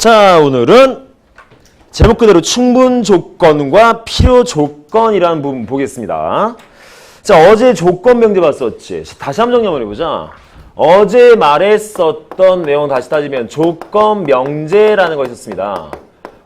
자, 오늘은 제목 그대로 충분 조건과 필요 조건이라는 부분 보겠습니다. 자, 어제 조건 명제 봤었지? 다시 한번 정리 한번 해보자. 어제 말했었던 내용 다시 따지면 조건 명제라는 것이 있었습니다.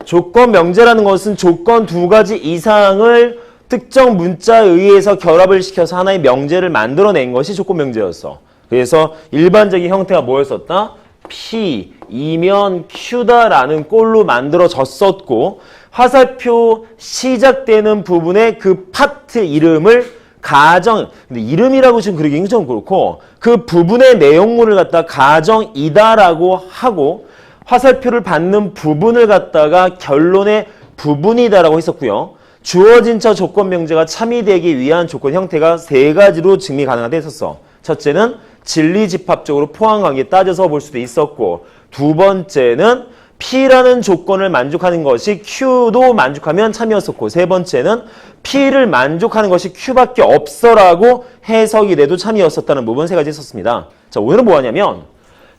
조건 명제라는 것은 조건 두 가지 이상을 특정 문자에 의해서 결합을 시켜서 하나의 명제를 만들어낸 것이 조건 명제였어. 그래서 일반적인 형태가 뭐였었다? P, 이면 Q다라는 꼴로 만들어졌었고 화살표 시작되는 부분의 그 파트 이름을 가정, 근데 이름이라고 지금 그러기 좀 그렇고 그 부분의 내용물을 갖다 가정이다라고 하고 화살표를 받는 부분을 갖다가 결론의 부분이다라고 했었고요. 주어진 저 조건 명제가 참이되기 위한 조건 형태가 세 가지로 증미 가능하다 했었어. 첫째는 진리집합적으로 포함관계 따져서 볼 수도 있었고, 두 번째는 P라는 조건을 만족하는 것이 Q도 만족하면 참이었었고, 세 번째는 P를 만족하는 것이 Q밖에 없어라고 해석이 돼도 참이었었다는 부분 세 가지 있었습니다. 자, 오늘은 뭐 하냐면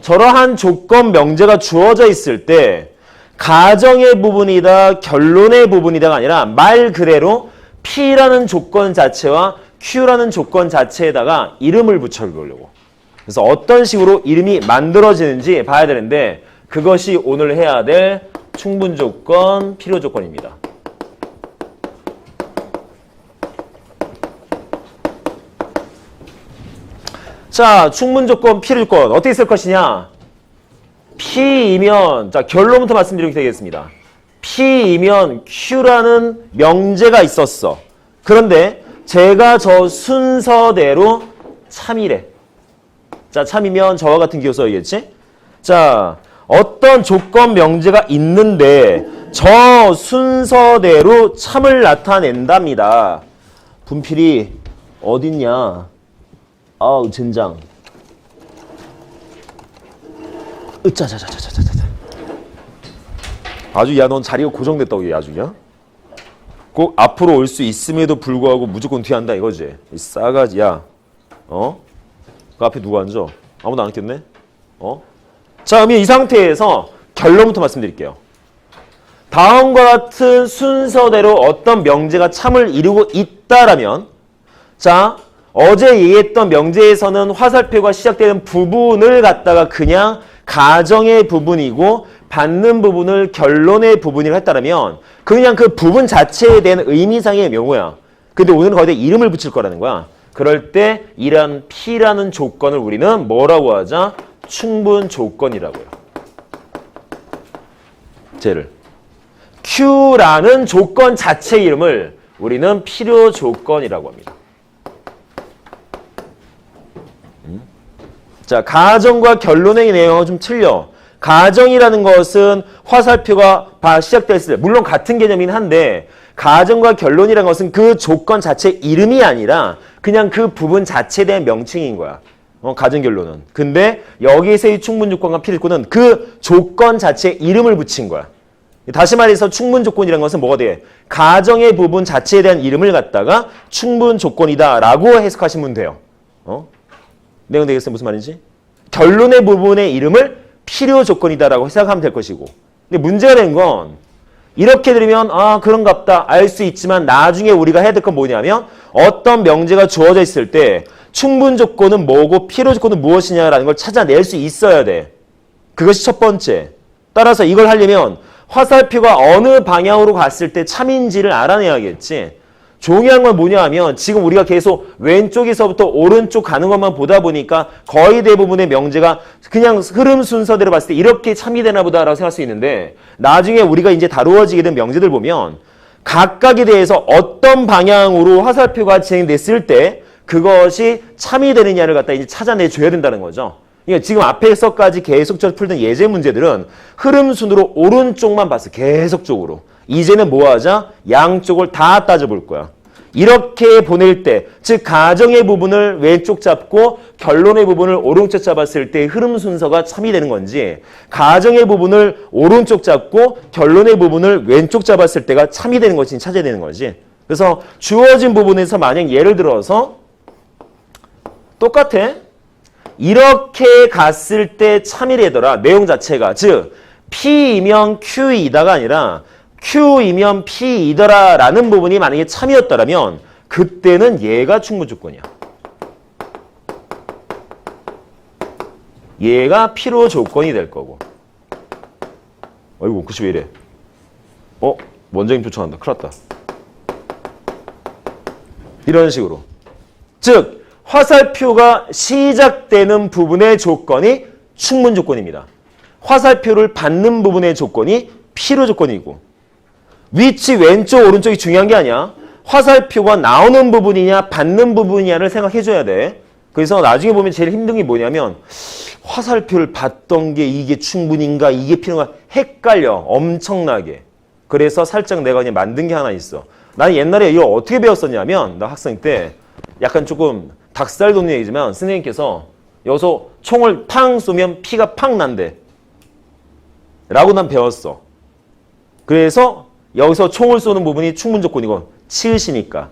저러한 조건 명제가 주어져 있을 때 가정의 부분이다, 결론의 부분이다가 아니라 말 그대로 P라는 조건 자체와 Q라는 조건 자체에다가 이름을 붙여보려고. 그래서 어떤 식으로 이름이 만들어지는지 봐야 되는데 그것이 오늘 해야 될 충분 조건, 필요 조건입니다. 자, 충분 조건, 필요 조건 어떻게 쓸 것이냐? P이면, 자, 결론부터 말씀드리게 되겠습니다. P이면 Q라는 명제가 있었어. 그런데 제가 저 순서대로 참이래. 자, 참이면 저와 같은 기호 써야겠지? 자, 어떤 조건 명제가 있는데 저 순서대로 참을 나타낸답니다. 분필이 어딨냐? 아우, 젠장. 으짜자자자자자자. 아주 야, 넌 자리가 고정됐다고 얘 아주냐? 꼭 앞으로 올 수 있음에도 불구하고 무조건 뒤에 한다 이거지. 이 싸가지. 야, 그 앞에 누가 앉아? 아무도 안 앉겠네? 자, 그러면 이 상태에서 결론부터 말씀드릴게요. 다음과 같은 순서대로 어떤 명제가 참을 이루고 있다라면, 자, 어제 얘기했던 명제에서는 화살표가 시작되는 부분을 갖다가 그냥 가정의 부분이고 받는 부분을 결론의 부분이라고 했다면 그냥 그 부분 자체에 대한 의미상의 명호야. 근데 오늘은 거기다 이름을 붙일 거라는 거야. 그럴 때 이런 P라는 조건을 우리는 뭐라고 하자? 충분 조건이라고요. 쟤를 Q라는 조건 자체 이름을 우리는 필요 조건이라고 합니다. 자, 가정과 결론의 내용은 좀 틀려. 가정이라는 것은 화살표가 시작됐을 때 물론 같은 개념이긴 한데 가정과 결론이라는 것은 그 조건 자체 이름이 아니라 그냥 그 부분 자체에 대한 명칭인 거야. 가정 결론은. 근데 여기에서의 충분 조건과 필요 조건은 그 조건 자체에 이름을 붙인 거야. 다시 말해서 충분 조건이라는 것은 뭐가 돼? 가정의 부분 자체에 대한 이름을 갖다가 충분 조건이다라고 해석하시면 돼요. 내용 되겠어요? 무슨 말인지? 결론의 부분의 이름을 필요 조건이다라고 해석하면 될 것이고. 근데 문제가 된 건 이렇게 들으면 아, 그런갑다 알 수 있지만 나중에 우리가 해야 될 건 뭐냐면 어떤 명제가 주어져 있을 때 충분 조건은 뭐고 필요 조건은 무엇이냐라는 걸 찾아낼 수 있어야 돼. 그것이 첫 번째. 따라서 이걸 하려면 화살표가 어느 방향으로 갔을 때 참인지를 알아내야겠지. 중요한 건 뭐냐 하면 지금 우리가 계속 왼쪽에서부터 오른쪽 가는 것만 보다 보니까 거의 대부분의 명제가 그냥 흐름 순서대로 봤을 때 이렇게 참이 되나 보다라고 생각할 수 있는데 나중에 우리가 이제 다루어지게 된 명제들 보면 각각에 대해서 어떤 방향으로 화살표가 진행됐을 때 그것이 참이 되느냐를 갖다 이제 찾아내줘야 된다는 거죠. 그러니까 지금 앞에서까지 계속적으로 풀던 예제 문제들은 흐름 순으로 오른쪽만 봤어. 계속적으로. 이제는 뭐 하자? 양쪽을 다 따져볼 거야. 이렇게 보낼 때, 즉 가정의 부분을 왼쪽 잡고 결론의 부분을 오른쪽 잡았을 때 흐름 순서가 참이 되는 건지 가정의 부분을 오른쪽 잡고 결론의 부분을 왼쪽 잡았을 때가 참이 되는 것인지 찾아야 되는 거지. 그래서 주어진 부분에서 만약 예를 들어서 똑같아. 이렇게 갔을 때 참이래더라. 내용 자체가. 즉 P이면 Q이다가 아니라 Q이면 P이더라 라는 부분이 만약에 참이었더라면 그때는 얘가 충분 조건이야. 얘가 필요 조건이 될 거고. 아이고, 글씨 왜 이래? 원장님 쫓아간다. 큰일 났다. 이런 식으로. 즉, 화살표가 시작되는 부분의 조건이 충분 조건입니다. 화살표를 받는 부분의 조건이 필요 조건이고, 위치 왼쪽 오른쪽이 중요한 게 아니야. 화살표가 나오는 부분이냐 받는 부분이냐를 생각해 줘야 돼. 그래서 나중에 보면 제일 힘든 게 뭐냐면 화살표를 받던 게 이게 충분인가 이게 필요한가 헷갈려 엄청나게. 그래서 살짝 내가 그냥 만든 게 하나 있어. 나는 옛날에 이걸 어떻게 배웠었냐면 나 학생 때 약간 조금 닭살 돋는 얘기지만 선생님께서 여기서 총을 팡 쏘면 피가 팡 난대 라고 난 배웠어. 그래서 여기서 총을 쏘는 부분이 충분 조건이고 치읓이니까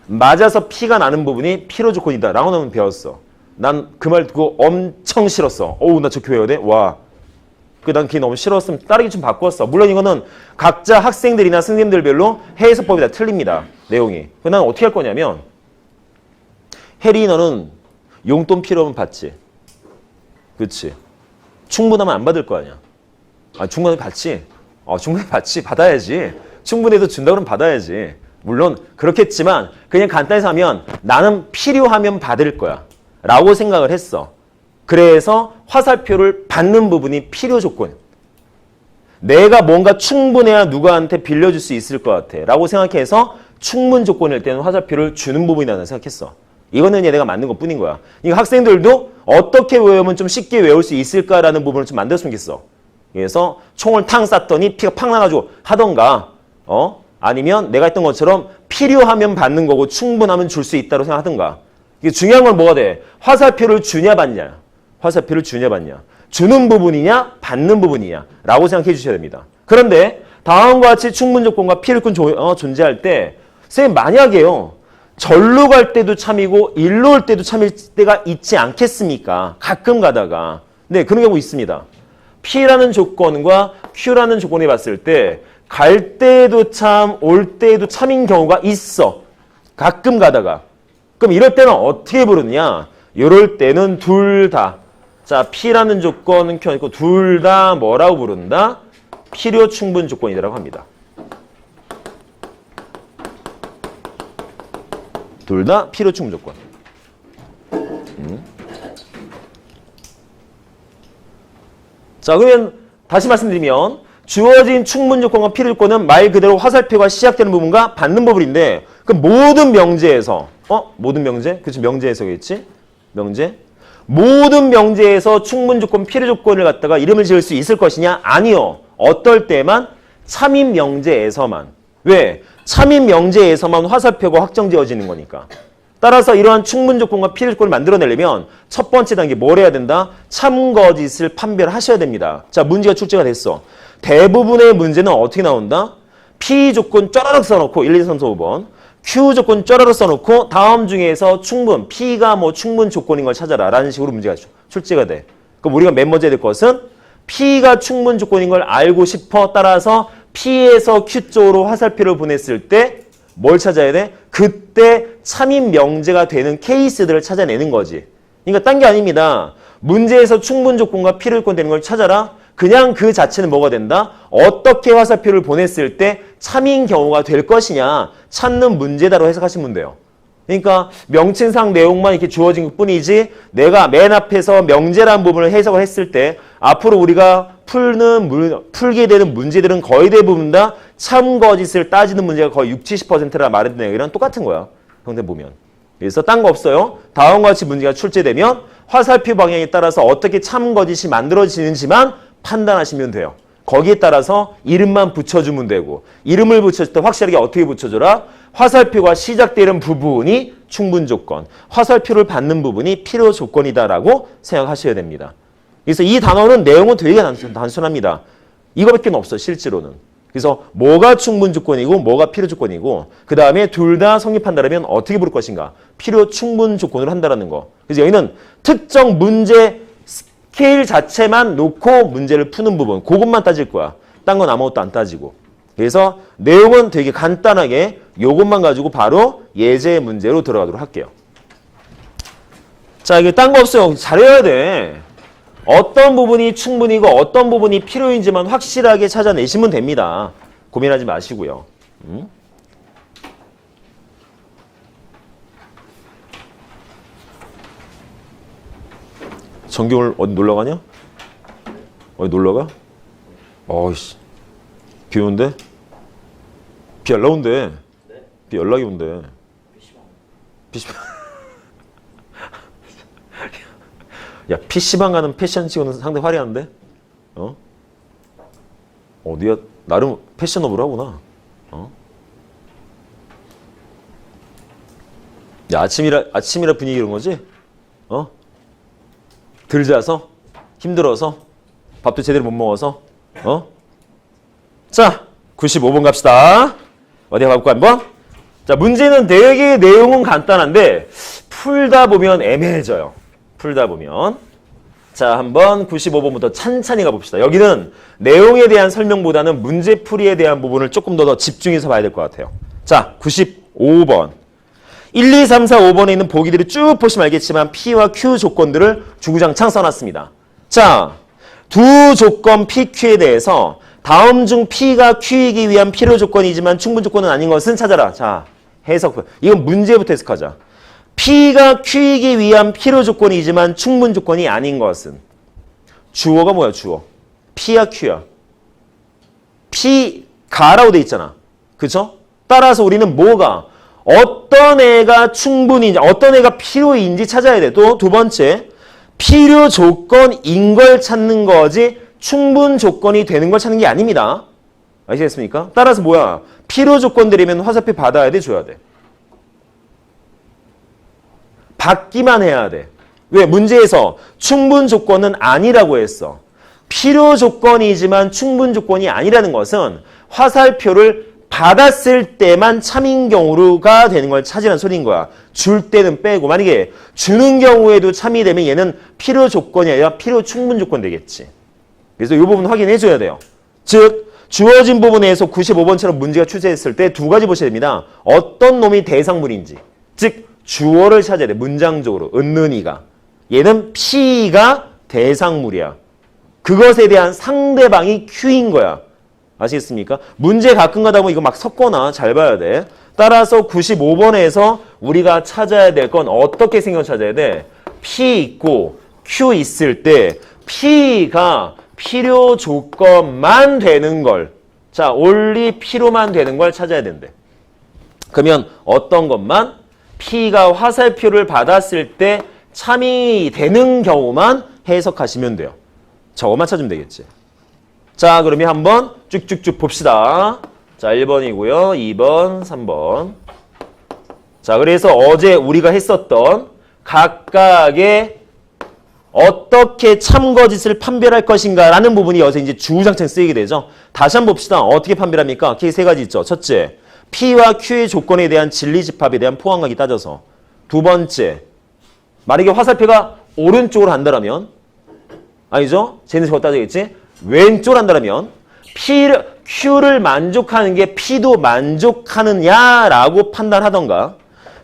맞아서 피가 나는 부분이 필요 조건이다 라고 나는 배웠어. 난 그 말 듣고 엄청 싫었어. 어우 나 저 교회 어디? 와. 난 그게 너무 싫었으면 따르기 좀 바꿨어. 물론 이거는 각자 학생들이나 선생님들별로 해석법이 다 틀립니다. 내용이. 난 어떻게 할 거냐면 혜리 너는 용돈 필요하면 받지. 그렇지. 충분하면 안 받을 거 아니야. 충분히 받지. 충분히 받지. 받아야지. 충분해도 준다 그러면 받아야지. 물론 그렇겠지만 그냥 간단히 하면 나는 필요하면 받을 거야. 라고 생각을 했어. 그래서 화살표를 받는 부분이 필요 조건. 내가 뭔가 충분해야 누구한테 빌려줄 수 있을 것 같아. 라고 생각해서 충분 조건일 때는 화살표를 주는 부분이라고 생각했어. 이거는 내가 만든 것 뿐인 거야. 그러니까 학생들도 어떻게 외우면 좀 쉽게 외울 수 있을까라는 부분을 좀 만들었으면 좋겠어. 그래서 총을 탕 쐈더니 피가 팍 나가지고 하던가, 아니면 내가 했던 것처럼 필요하면 받는 거고 충분하면 줄 수 있다고 생각하던가. 이게 중요한 건 뭐가 돼? 화살표를 주냐 받냐. 화살표를 주냐 받냐. 주는 부분이냐 받는 부분이냐 라고 생각해 주셔야 됩니다. 그런데 다음과 같이 충분 조건과 필요 조건 존재할 때 선생님 만약에요. 절로 갈 때도 참이고 일로 올 때도 참일 때가 있지 않겠습니까? 가끔 가다가. 네, 그런 경우 있습니다. P라는 조건과 Q라는 조건을 봤을 때 갈 때도 참, 올 때도 참인 경우가 있어. 가끔 가다가. 그럼 이럴 때는 어떻게 부르느냐? 이럴 때는 둘 다. 자, P라는 조건은 켜있고 둘 다 뭐라고 부른다? 필요 충분 조건이라고 합니다. 둘 다 필요 충분 조건. 자, 그러면 다시 말씀드리면 주어진 충분 조건과 필요 조건은 말 그대로 화살표가 시작되는 부분과 받는 부분인데 그 모든 명제에서 모든 명제? 그치 명제에서겠지? 명제? 모든 명제에서 충분 조건, 필요 조건을 갖다가 이름을 지을 수 있을 것이냐? 아니요. 어떨 때만 참인 명제에서만. 왜? 참인 명제에서만 화살표가 확정지어지는 거니까. 따라서 이러한 충분 조건과 필요 조건을 만들어내려면 첫 번째 단계 뭘 해야 된다? 참거짓을 판별하셔야 됩니다. 자, 문제가 출제가 됐어. 대부분의 문제는 어떻게 나온다? P 조건 쫘라락 써놓고 1, 2, 3, 4, 5번 Q 조건 쩌라로 써놓고 다음 중에서 충분, P가 뭐 충분 조건인 걸 찾아라 라는 식으로 문제가 출제가 돼. 그럼 우리가 맨 먼저 해야 될 것은 P가 충분 조건인 걸 알고 싶어. 따라서 P에서 Q 쪽으로 화살표를 보냈을 때 뭘 찾아야 돼? 그때 참인 명제가 되는 케이스들을 찾아내는 거지. 그러니까 딴 게 아닙니다. 문제에서 충분 조건과 필요 조건 되는 걸 찾아라. 그냥 그 자체는 뭐가 된다? 어떻게 화살표를 보냈을 때 참인 경우가 될 것이냐 찾는 문제다로 해석하시면 돼요. 그러니까 명칭상 내용만 이렇게 주어진 것 뿐이지 내가 맨 앞에서 명제라는 부분을 해석을 했을 때 앞으로 우리가 풀게 되는 문제들은 거의 대부분 다 참거짓을 따지는 문제가 거의 60-70%라 말했던 얘기랑 똑같은 거야. 형태 보면. 그래서 딴 거 없어요. 다음과 같이 문제가 출제되면 화살표 방향에 따라서 어떻게 참거짓이 만들어지는지만 판단하시면 돼요. 거기에 따라서 이름만 붙여주면 되고 이름을 붙였을 때 확실하게 어떻게 붙여줘라? 화살표가 시작되는 부분이 충분 조건, 화살표를 받는 부분이 필요 조건이다라고 생각하셔야 됩니다. 그래서 이 단어는 내용은 되게 단순합니다. 이거밖에 없어 실제로는. 그래서 뭐가 충분 조건이고 뭐가 필요 조건이고 그 다음에 둘 다 성립한다면 어떻게 부를 것인가? 필요 충분 조건으로 한다는 거. 그래서 여기는 특정 문제 스케일 자체만 놓고 문제를 푸는 부분, 그것만 따질 거야. 딴 건 아무것도 안 따지고. 그래서 내용은 되게 간단하게 요것만 가지고 바로 예제 문제로 들어가도록 할게요. 자, 이게 딴 거 없어요. 잘해야 돼. 어떤 부분이 충분이고 어떤 부분이 필요인지만 확실하게 찾아내시면 됩니다. 고민하지 마시고요. 정기 오늘 어디 놀러 가냐? 어디 놀러 가? 어이씨. 비 오는데? 비 연락 온대. 비 연락이 온대. PC방. 야, PC방 가는 패션 치고는 상당히 화려한데? 어? 어디야? 나름 패셔너블하구나. 어? 야, 아침이라 분위기 이런 거지? 어? 들자서? 힘들어서? 밥도 제대로 못 먹어서? 어? 자, 95번 갑시다. 어디 가볼까 한번? 자, 문제는 되게 내용은 간단한데 풀다 보면 애매해져요. 풀다 보면. 자, 한번 95번부터 찬찬히 가봅시다. 여기는 내용에 대한 설명보다는 문제풀이에 대한 부분을 조금 더 집중해서 봐야 될 것 같아요. 자, 95번. 1, 2, 3, 4, 5번에 있는 보기들을 쭉 보시면 알겠지만 P와 Q 조건들을 주구장창 써놨습니다. 자, 두 조건 P, Q에 대해서 다음 중 P가 Q이기 위한 필요 조건이지만 충분 조건은 아닌 것은 찾아라. 자, 해석. 이건 문제부터 해석하자. P가 Q이기 위한 필요 조건이지만 충분 조건이 아닌 것은. 주어가 뭐야, 주어? P야, Q야? P가라고 돼 있잖아. 그쵸? 따라서 우리는 뭐가? 어떤 애가 충분인지, 어떤 애가 필요인지 찾아야 돼. 또 두 번째, 필요 조건인 걸 찾는 거지 충분 조건이 되는 걸 찾는 게 아닙니다. 아시겠습니까? 따라서 뭐야? 필요 조건들이면 화살표 받아야 돼, 줘야 돼? 받기만 해야 돼. 왜? 문제에서 충분 조건은 아니라고 했어. 필요 조건이지만 충분 조건이 아니라는 것은 화살표를 받았을 때만 참인 경우가 되는 걸 찾으라는 소리인 거야. 줄 때는 빼고. 만약에 주는 경우에도 참이 되면 얘는 필요 조건이 아니라 필요 충분 조건 되겠지. 그래서 이 부분 확인해 줘야 돼요. 즉 주어진 부분에서 95번처럼 문제가 출제했을 때 두 가지 보셔야 됩니다. 어떤 놈이 대상물인지. 즉 주어를 찾아야 돼. 문장적으로. 은는이가. 얘는 P가 대상물이야. 그것에 대한 상대방이 Q인 거야. 아시겠습니까? 문제 가끔 가다 보면 이거 막 섞거나 잘 봐야 돼. 따라서 95번에서 우리가 찾아야 될 건 어떻게 생겨 찾아야 돼? P 있고 Q 있을 때 P가 필요 조건만 되는 걸. 자, only P로만 되는 걸 찾아야 된대. 그러면 어떤 것만? P가 화살표를 받았을 때 참이 되는 경우만 해석하시면 돼요. 저것만 찾으면 되겠지. 자, 그러면 한번 쭉쭉쭉 봅시다. 자, 1번이고요. 2번, 3번. 자, 그래서 어제 우리가 했었던 각각의 어떻게 참거짓을 판별할 것인가 라는 부분이 여기서 이제 주구장창 쓰이게 되죠. 다시 한번 봅시다. 어떻게 판별합니까? 키 세 가지 있죠. 첫째, P와 Q의 조건에 대한 진리집합에 대한 포함각이 따져서. 두 번째, 만약에 화살표가 오른쪽으로 한다면, 아니죠? 쟤는 저거 따져야겠지? 왼쪽으로 한다면 Q를 만족하는 게 P도 만족하느냐라고 판단하던가,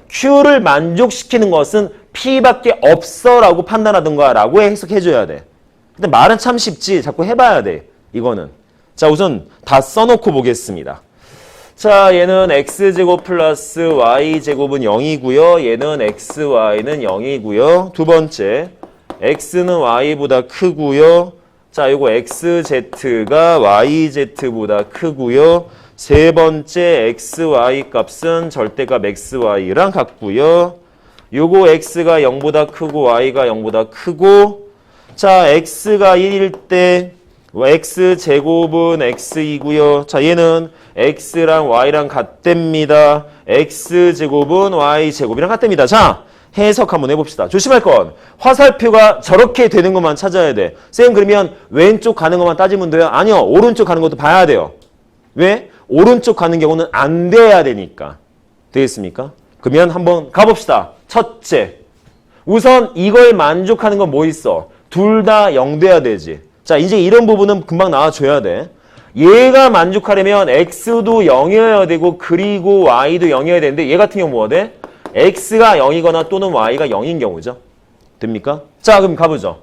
Q를 만족시키는 것은 P밖에 없어라고 판단하던가 라고 해석해줘야 돼. 근데 말은 참 쉽지. 자꾸 해봐야 돼. 이거는. 자, 우선 다 써놓고 보겠습니다. 자, 얘는 x제곱 플러스 y제곱은 0이고요. 얘는 xy는 0이고요. 두 번째, x는 y보다 크고요. 자, 요거 xz가 yz보다 크고요. 세 번째, xy 값은 절대값 xy랑 같고요. 요거 x가 0보다 크고 y가 0보다 크고, 자, x가 1일 때 x제곱은 x이고요. 자, 얘는 x랑 y랑 같답니다. x제곱은 y제곱이랑 같답니다. 자, 해석 한번 해봅시다. 조심할 건 화살표가 저렇게 되는 것만 찾아야 돼. 쌤, 그러면 왼쪽 가는 것만 따지면 돼요? 아니요. 오른쪽 가는 것도 봐야 돼요. 왜? 오른쪽 가는 경우는 안 돼야 되니까. 되겠습니까? 그러면 한번 가봅시다. 첫째, 우선 이걸 만족하는 건 뭐 있어? 둘 다 0 돼야 되지. 자, 이제 이런 부분은 금방 나와줘야 돼. 얘가 만족하려면 x도 0이어야 되고 그리고 y도 0이어야 되는데 얘 같은 경우 뭐가 돼? x가 0이거나 또는 y가 0인 경우죠. 됩니까? 자, 그럼 가보죠.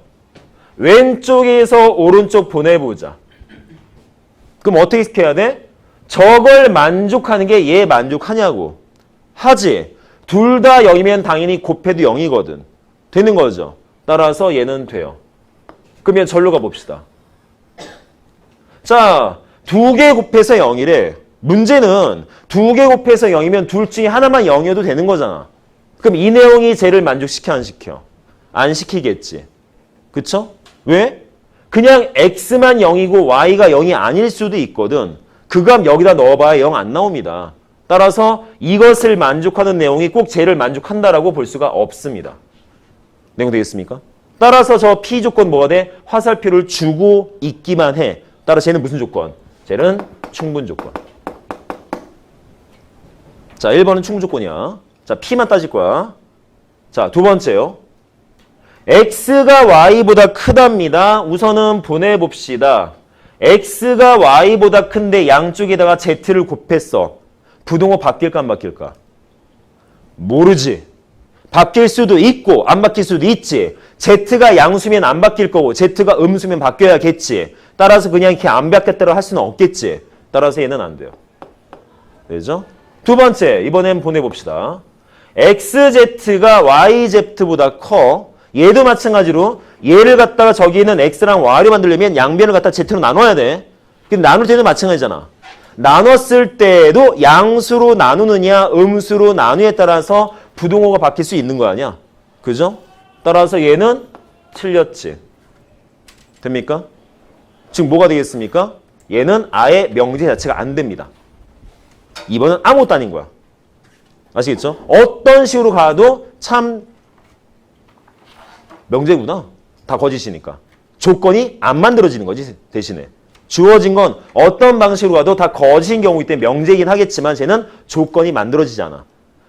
왼쪽에서 오른쪽 보내보자. 그럼 어떻게 해야 돼? 저걸 만족하는 게 얘 만족하냐고. 하지. 둘 다 0이면 당연히 곱해도 0이거든. 되는 거죠. 따라서 얘는 돼요. 그러면 절로 가봅시다. 자, 2개 곱해서 0이래. 문제는 2개 곱해서 0이면 둘 중에 하나만 0이어도 되는 거잖아. 그럼 이 내용이 쟤를 만족시켜 안 시켜? 안 시키겠지. 그쵸? 왜? 그냥 x만 0이고 y가 0이 아닐 수도 있거든. 그 값 여기다 넣어봐야 0 안 나옵니다. 따라서 이것을 만족하는 내용이 꼭 쟤를 만족한다라고 볼 수가 없습니다. 내용 되겠습니까? 따라서 저 P 조건 뭐가 돼? 화살표를 주고 있기만 해. 따라서 쟤는 무슨 조건? 쟤는 충분 조건. 자, 1번은 충분 조건이야. 자, P만 따질 거야. 자, 두 번째요. x가 y보다 크답니다. 우선은 보내봅시다. x가 y보다 큰데 양쪽에다가 z를 곱했어. 부동호 바뀔까 안 바뀔까? 모르지. 바뀔 수도 있고 안 바뀔 수도 있지. z가 양수면 안 바뀔 거고 z가 음수면 바뀌어야겠지. 따라서 그냥 이렇게 안 바뀌었다고 할 수는 없겠지. 따라서 얘는 안 돼요. 되죠? 두 번째, 이번엔 보내봅시다. xz가 yz보다 커. 얘도 마찬가지로 얘를 갖다가 저기 있는 x랑 y로 만들려면 양변을 갖다 z로 나눠야 돼. 근데 나눌 때도 마찬가지잖아. 나눴을 때도 양수로 나누느냐 음수로 나누에 따라서 부동호가 바뀔 수 있는 거 아니야? 그죠? 따라서 얘는 틀렸지. 됩니까? 지금 뭐가 되겠습니까? 얘는 아예 명제 자체가 안 됩니다. 2번은 아무것도 아닌 거야. 아시겠죠? 어떤 식으로 가도 참 명제구나. 다 거짓이니까. 조건이 안 만들어지는 거지 대신에. 주어진 건 어떤 방식으로 가도 다 거짓인 경우이기 때문에 명제이긴 하겠지만 쟤는 조건이 만들어지지 않아.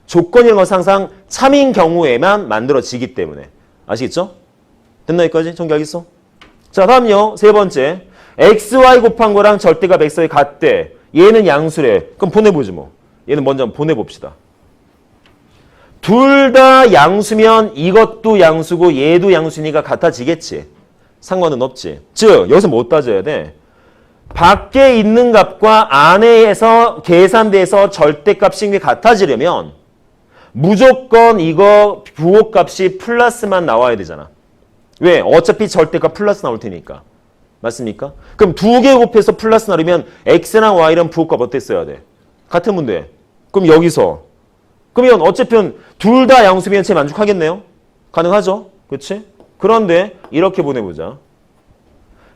조건이라는 것은 항상 참인 경우에만 만들어지기 때문에. 아시겠죠? 됐나 여기까지? 정리하겠어? 자, 다음요. 세 번째. xy 곱한 거랑 절대값 xy 같대. 얘는 양수래. 그럼 보내보지 뭐. 얘는 먼저 한번 보내봅시다. 둘 다 양수면 이것도 양수고 얘도 양수니까 같아지겠지. 상관은 없지. 즉 여기서 뭐 따져야 돼? 밖에 있는 값과 안에서 계산돼서 절대값이 같아지려면 무조건 이거 부호값이 플러스만 나와야 되잖아. 왜? 어차피 절대값 플러스 나올 테니까. 맞습니까? 그럼 2개 곱해서 플러스 나오면 x랑 y랑 부호값 어땠어야 돼? 같으면 돼. 그럼 여기서 그러면 어쨌든 둘 다 양수면 쟤 만족하겠네요? 가능하죠? 그렇지? 그런데 이렇게 보내보자.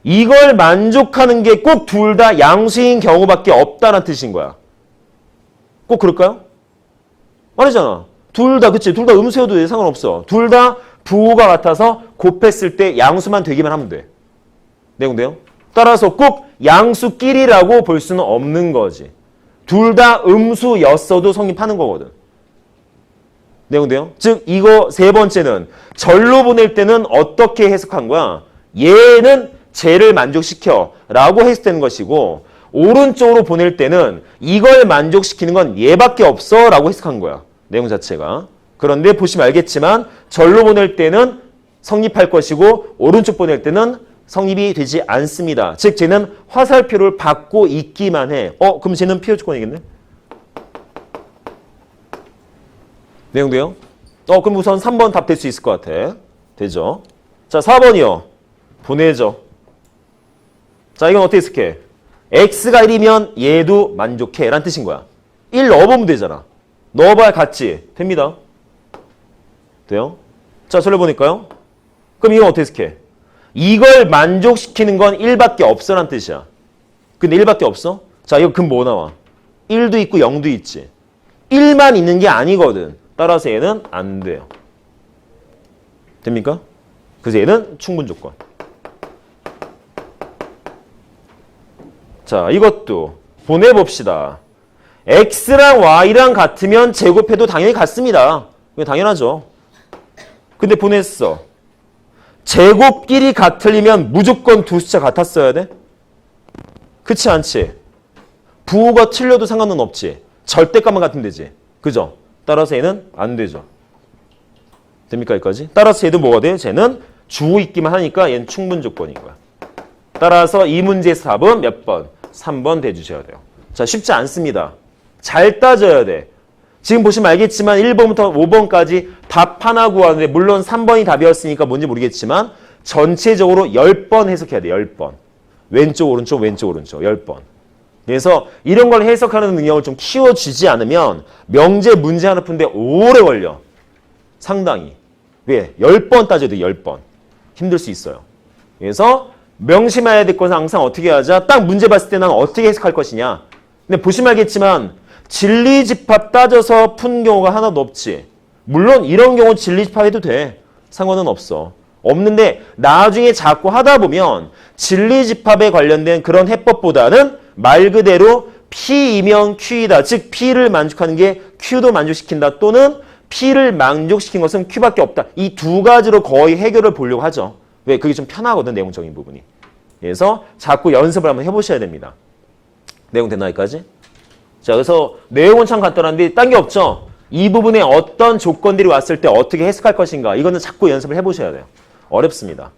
이걸 만족하는 게 꼭 둘 다 양수인 경우밖에 없다는 뜻인 거야. 꼭 그럴까요? 아니잖아. 둘 다 그치? 둘 다 음수여도 돼. 상관없어. 둘 다 부호가 같아서 곱했을 때 양수만 되기만 하면 돼. 내용 돼요? 따라서 꼭 양수끼리라고 볼 수는 없는 거지. 둘 다 음수였어도 성립하는 거거든. 내용 돼요? 즉 이거 세 번째는 절로 보낼 때는 어떻게 해석한 거야? 얘는 쟤를 만족시켜 라고 해석되는 것이고 오른쪽으로 보낼 때는 이걸 만족시키는 건 얘밖에 없어 라고 해석한 거야. 내용 자체가. 그런데 보시면 알겠지만 절로 보낼 때는 성립할 것이고 오른쪽 보낼 때는 성립이 되지 않습니다. 즉 쟤는 화살표를 받고 있기만 해. 그럼 쟤는 피해 조건이겠네? 내용 돼요? 그럼 우선 3번 답 될 수 있을 것 같아. 되죠? 자, 4번이요. 보내죠. 자, 이건 어떻게 해석해? x가 1이면 얘도 만족해 라는 뜻인 거야. 1 넣어보면 되잖아. 넣어봐야 같지? 됩니다. 돼요? 자, 절로 보니까요. 그럼 이건 어떻게 해석해? 이걸 만족시키는 건 1밖에 없어 라는 뜻이야. 근데 1밖에 없어? 자, 이거 그럼 뭐 나와? 1도 있고 0도 있지. 1만 있는 게 아니거든. 따라서 얘는 안 돼요. 됩니까? 그래서 얘는 충분 조건. 자, 이것도 보내봅시다. x랑 y랑 같으면 제곱해도 당연히 같습니다. 이거 당연하죠. 근데 보냈어. 제곱끼리 같으려면 무조건 두 숫자 같았어야 돼? 그렇지 않지? 부호가 틀려도 상관은 없지. 절대값만 같으면 되지. 그죠? 따라서 얘는 안 되죠. 됩니까 여기까지? 따라서 얘도 뭐가 돼요? 쟤는 주어 있기만 하니까 얘는 충분 조건인 거야. 따라서 이 문제에서 답은 몇 번? 3번 대주셔야 돼요. 자, 쉽지 않습니다. 잘 따져야 돼. 지금 보시면 알겠지만 1번부터 5번까지 답 하나 구하는데 물론 3번이 답이었으니까 뭔지 모르겠지만 전체적으로 10번 해석해야 돼. 10번. 왼쪽 오른쪽 왼쪽 오른쪽 10번. 그래서 이런 걸 해석하는 능력을 좀 키워주지 않으면 명제 문제 하나 푸는데 오래 걸려. 상당히. 왜? 10번 따져야 돼. 10번. 힘들 수 있어요. 그래서 명심해야 될 것은 항상 어떻게 하자? 딱 문제 봤을 때 난 어떻게 해석할 것이냐. 근데 보시면 알겠지만 진리집합 따져서 푼 경우가 하나도 없지. 물론 이런 경우 진리집합해도 돼. 상관은 없어. 없는데 나중에 자꾸 하다 보면 진리집합에 관련된 그런 해법보다는 말 그대로 P이면 Q이다. 즉 P를 만족하는 게 Q도 만족시킨다. 또는 P를 만족시킨 것은 Q밖에 없다. 이 두 가지로 거의 해결을 보려고 하죠. 왜? 그게 좀 편하거든. 내용적인 부분이. 그래서 자꾸 연습을 한번 해보셔야 됩니다. 내용 됐나 여기까지? 자, 그래서 내용은 참 간단한데 딴 게 없죠. 이 부분에 어떤 조건들이 왔을 때 어떻게 해석할 것인가. 이거는 자꾸 연습을 해보셔야 돼요. 어렵습니다.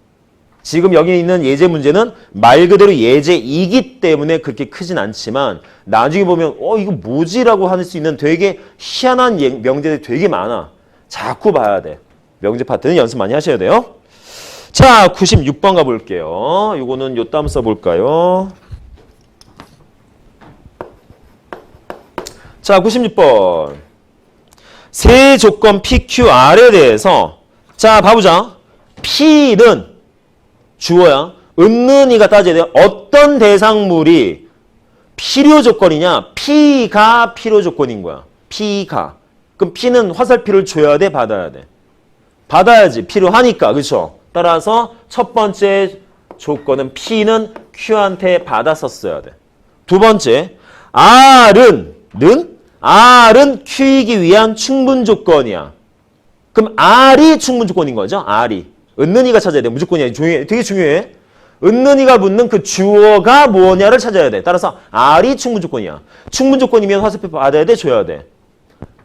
지금 여기 있는 예제 문제는 말 그대로 예제이기 때문에 그렇게 크진 않지만 나중에 보면 이거 뭐지라고 할 수 있는 되게 희한한 명제들이 되게 많아. 자꾸 봐야 돼. 명제 파트는 연습 많이 하셔야 돼요. 자, 96번 가볼게요. 이거는 요 다음 써볼까요? 자, 96번. 세 조건 PQR에 대해서 자, 봐보자. P는 주어야. 은는이가 따져야 돼요. 어떤 대상물이 필요 조건이냐? P가 필요 조건인 거야. P가. 그럼 P는 화살표를 줘야 돼? 받아야 돼? 받아야지. 필요하니까. 그렇죠? 따라서 첫 번째 조건은 P는 Q한테 받았었어야 돼. 두 번째, R은 Q이기 위한 충분 조건이야. 그럼 R이 충분 조건인 거죠? R이. 은는이가 찾아야 돼. 무조건이야. 되게 중요해. 은는이가 묻는 그 주어가 뭐냐를 찾아야 돼. 따라서 R이 충분 조건이야. 충분 조건이면 화살표 받아야 돼? 줘야 돼?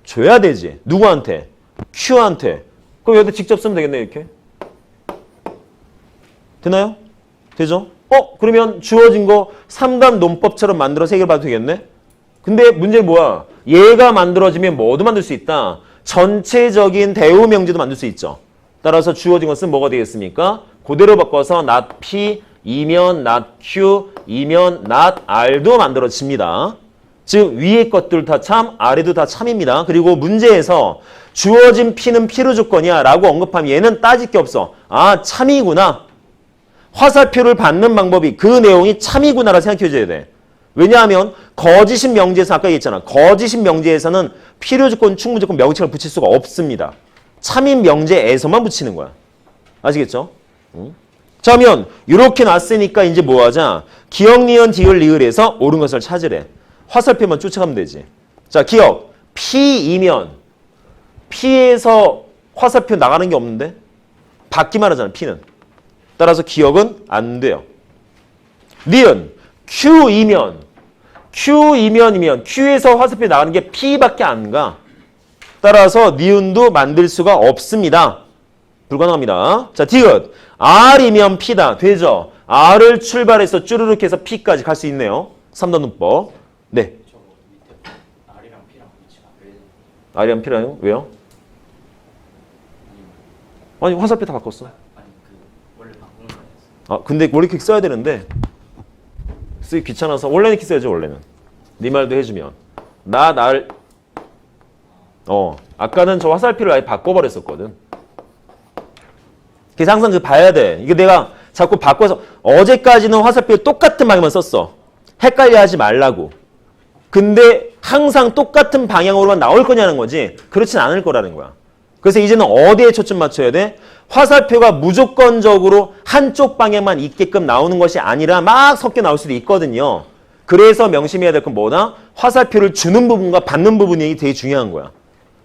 줘야 되지. 누구한테? Q한테. 그럼 여기다 직접 쓰면 되겠네. 이렇게. 되나요? 되죠? 그러면 주어진 거 3단 논법처럼 만들어서 해결봐도 되겠네? 근데 문제는 뭐야? 얘가 만들어지면 뭐도 만들 수 있다. 전체적인 대우 명제도 만들 수 있죠. 따라서 주어진 것은 뭐가 되겠습니까? 그대로 바꿔서 not P, 이면 not Q, 이면 not R도 만들어집니다. 즉 위의 것들 다 참, 아래도 다 참입니다. 그리고 문제에서 주어진 P는 필요 조건이야 라고 언급하면 얘는 따질 게 없어. 아, 참이구나. 화살표를 받는 방법이 그 내용이 참이구나라 생각해줘야 돼. 왜냐하면 거짓인 명제에서 아까 얘기했잖아. 거짓인 명제에서는 필요 조건, 충분 조건, 명칭을 붙일 수가 없습니다. 참인 명제에서만 붙이는 거야. 아시겠죠? 자, 그러면 이렇게 놨으니까 이제 뭐 하자? 기억, 니은, 디귿, 리을에서 옳은 것을 찾으래. 화살표만 쫓아가면 되지. 자, 기억. P이면 P에서 화살표 나가는 게 없는데? 받기만 하잖아, P는. 따라서 기억은 안 돼요. 니은. Q이면 Q에서 화살표 나가는 게 P밖에 안 가. 따라서 니은도 만들 수가 없습니다. 불가능합니다. 자, 디귿. R이면 P다. 되죠? R을 출발해서 쭈르륵 해서 P까지 갈 수 있네요. 3단 문법. 네. R이랑 P랑 위치가 R이랑 P랑요? 왜요? 아니, 화살표 다 바꿨어. 아니 원래 바꾼 거였어. 아, 근데 원래 이렇게 써야 되는데 쓰기 귀찮아서 원래는 이렇게 써야죠. 원래는. 네 말도 해주면. 아까는 저 화살표를 아예 바꿔버렸었거든. 그래서 항상 봐야 돼. 이게 내가 자꾸 바꿔서 어제까지는 화살표 똑같은 방향만 썼어. 헷갈려 하지 말라고. 근데 항상 똑같은 방향으로만 나올 거냐는 거지. 그렇진 않을 거라는 거야. 그래서 이제는 어디에 초점 맞춰야 돼? 화살표가 무조건적으로 한쪽 방향만 있게끔 나오는 것이 아니라 막 섞여 나올 수도 있거든요. 그래서 명심해야 될 건 뭐다? 화살표를 주는 부분과 받는 부분이 되게 중요한 거야.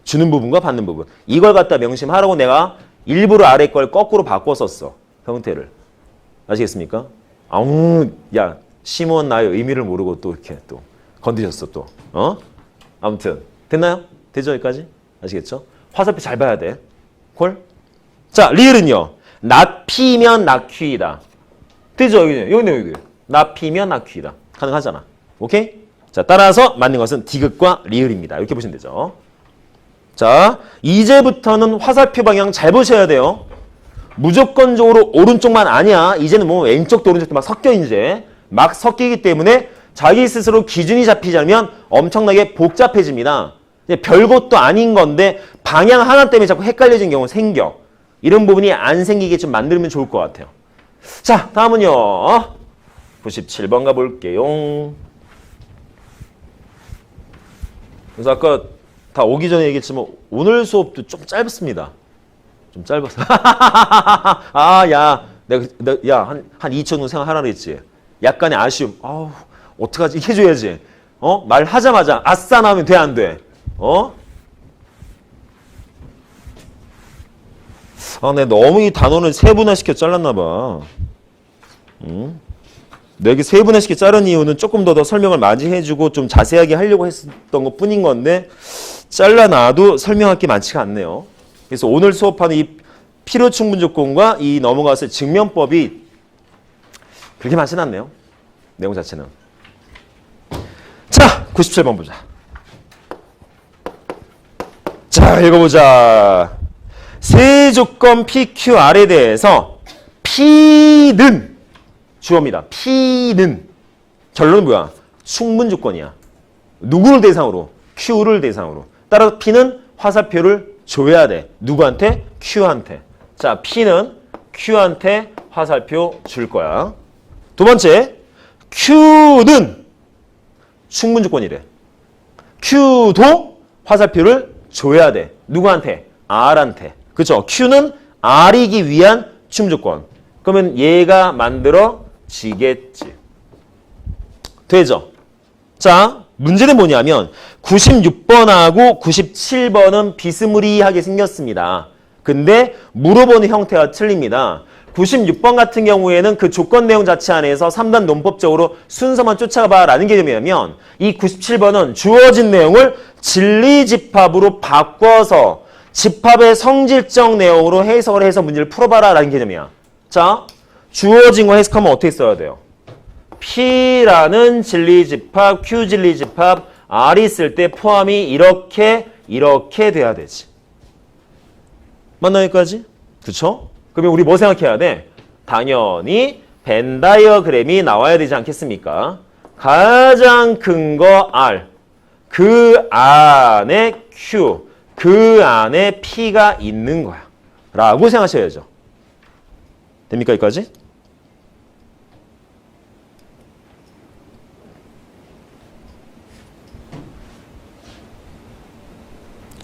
주는 부분과 받는 부분. 이걸 갖다 명심하라고 내가 일부러 아래 걸 거꾸로 바꿨었어. 형태를. 아시겠습니까? 아우, 야, 심오한 나의 의미를 모르고 또 이렇게 또 건드셨어 또. 아무튼 됐나요? 되죠 여기까지? 아시겠죠? 화살표 잘 봐야 돼. 콜? 자, 리을은요. 낫피면 낙퀴이다. 되죠? 여기. 낫피면 낙퀴이다. 가능하잖아. 오케이? 자, 따라서 맞는 것은 디귿과 리을입니다. 이렇게 보시면 되죠. 자, 이제부터는 화살표 방향 잘 보셔야 돼요. 무조건적으로 오른쪽만 아니야. 이제는 뭐 왼쪽도 오른쪽도 막 섞여 이제. 막 섞이기 때문에 자기 스스로 기준이 잡히지 않으면 엄청나게 복잡해집니다. 별것도 아닌 건데 방향 하나 때문에 자꾸 헷갈려진 경우 생겨. 이런 부분이 안 생기게 좀 만들면 좋을 것 같아요. 자, 다음은요. 97번 가볼게요. 그래서 아까 다 오기 전에 얘기했지만 오늘 수업도 좀 짧습니다. 좀 짧았어. 아, 야, 내가 한 2천 원 생각하라 그랬지. 약간의 아쉬움. 아우, 어떡하지? 이렇게 해줘야지. 말하자마자 아싸 나오면 돼, 안 돼? 아, 내가 너무 이 단원을 세분화시켜 잘랐나 봐. 내가 이렇게 세분화시켜 자른 이유는 조금 더 설명을 많이 해주고 좀 자세하게 하려고 했었던 것 뿐인 건데 잘라놔도 설명할 게 많지가 않네요. 그래서 오늘 수업하는 이 필요충분조건과 이 넘어가서 증명법이 그렇게 많지는 않네요. 내용 자체는. 자, 97번 보자. 자, 읽어보자. 세 조건 PQR에 대해서 P는 주어입니다. P는 결론은 뭐야? 충분조건이야. 누구를 대상으로? Q를 대상으로. 따라서 P는 화살표를 줘야 돼. 누구한테? Q한테. 자, P는 Q한테 화살표 줄 거야. 두 번째, Q는 충분조건이래. Q도 화살표를 줘야 돼. 누구한테? R한테. 그렇죠? Q는 R이기 위한 충분조건. 그러면 얘가 만들어지겠지. 되죠? 자, 문제는 뭐냐면 96번하고 97번은 비스무리하게 생겼습니다. 근데 물어보는 형태가 틀립니다. 96번 같은 경우에는 그 조건 내용 자체 안에서 3단 논법적으로 순서만 쫓아가봐 라는 개념이라면 이 97번은 주어진 내용을 진리집합으로 바꿔서 집합의 성질적 내용으로 해석을 해서 문제를 풀어봐라 라는 개념이야. 자, 주어진 거 해석하면 어떻게 써야 돼요? P라는 진리집합, Q 진리집합, R이 있을 때 포함이 이렇게 돼야 되지. 맞나요, 여기까지? 그쵸? 그러면 우리 뭐 생각해야 돼? 당연히 벤 다이어그램이 나와야 되지 않겠습니까? 가장 큰 거 R, 그 안에 Q, 그 안에 P가 있는 거야. 라고 생각하셔야죠. 됩니까, 여기까지?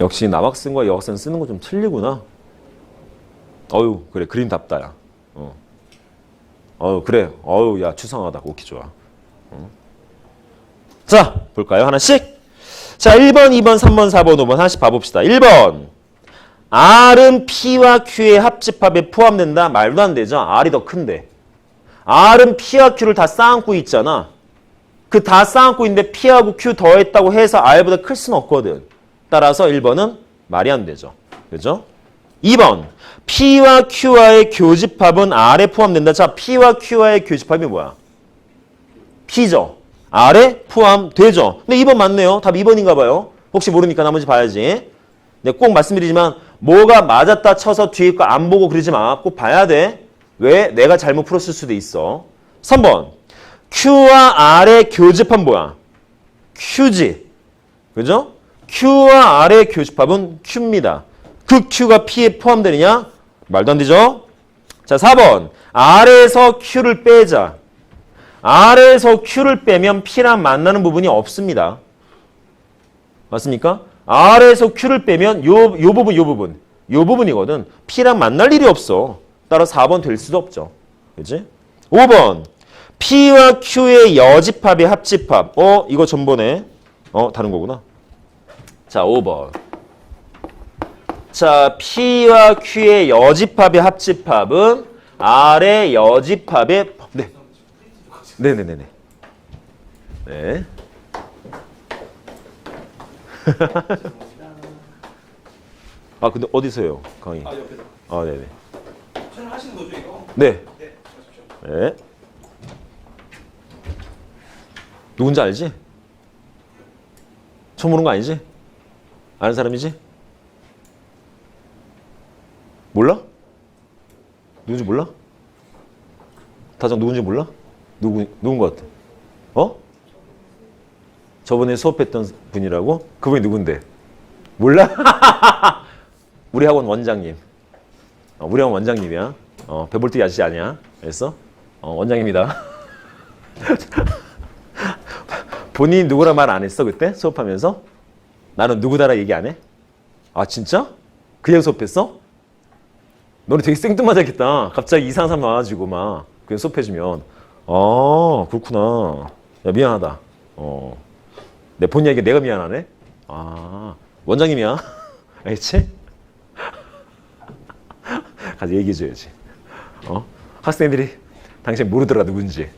역시 남학생과 여학생 쓰는 거 좀 틀리구나. 어유, 그래, 그림답다, 야. 그래. 야, 추상하다. 오케이, 좋아. 자, 볼까요? 하나씩. 자, 1번, 2번, 3번, 4번, 5번 하나씩 봐봅시다. 1번. R은 P와 Q의 합집합에 포함된다? 말도 안 되죠. R이 더 큰데. R은 P와 Q를 다 쌓아안고 있잖아. 그 다 쌓아안고 있는데 P하고 Q 더했다고 해서 R보다 클 수는 없거든. 따라서 1번은 말이 안 되죠. 그죠? 2번. P와 Q와의 교집합은 R에 포함된다. 자, P와 Q와의 교집합이 뭐야? P죠. R에 포함되죠. 근데 2번 맞네요. 답 2번인가 봐요. 혹시 모르니까 나머지 봐야지. 네, 꼭 말씀드리지만 뭐가 맞았다 쳐서 뒤에 거 안 보고 그러지 마. 꼭 봐야 돼. 왜? 내가 잘못 풀었을 수도 있어. 3번. Q와 R의 교집합 뭐야? Q지. 그죠? Q와 R의 교집합은 Q입니다. 그 Q가 P에 포함되느냐? 말도 안 되죠? 자, 4번. R에서 Q를 빼자. R에서 Q를 빼면 P랑 만나는 부분이 없습니다. 맞습니까? R에서 Q를 빼면 요 부분이거든. P랑 만날 일이 없어. 따라 4번 될 수도 없죠. 그치? 5번. P와 Q의 여집합의 합집합. 이거 전번에 다른 거구나. 자, 5번. 자, P와 Q의 여집합의 합집합은 아래 여집합의 네. 네네네네. 네. 아 근데 어디서요 강의? 아 옆에서. 아 네네. 촬영하시는 거죠 이거? 네. 네. 하십시오. 네. 누군지 알지? 처음 보는 거 아니지? 아는 사람이지? 몰라? 누군지 몰라? 다정 누군지 몰라? 누군 것 같아? 어? 저번에 수업했던 분이라고? 그분이 누군데? 몰라? 우리 학원 원장님. 우리 학원 원장님이야. 배볼뜨기 아저씨 아니야. 알았어? 원장입니다. 본인이 누구라 말 안 했어 그때 수업하면서? 나는 누구다라 얘기 안 해? 아 진짜? 그냥 수업했어? 너네 되게 생뚱맞았겠다. 갑자기 이상한 사람 나와가지고 막 그냥 수업해주면 아 그렇구나. 야 미안하다. 내 본 이야기 내가 미안하네. 아 원장님이야. 알겠지? 가서 얘기해줘야지. 학생들이 당신 모르더라 누군지.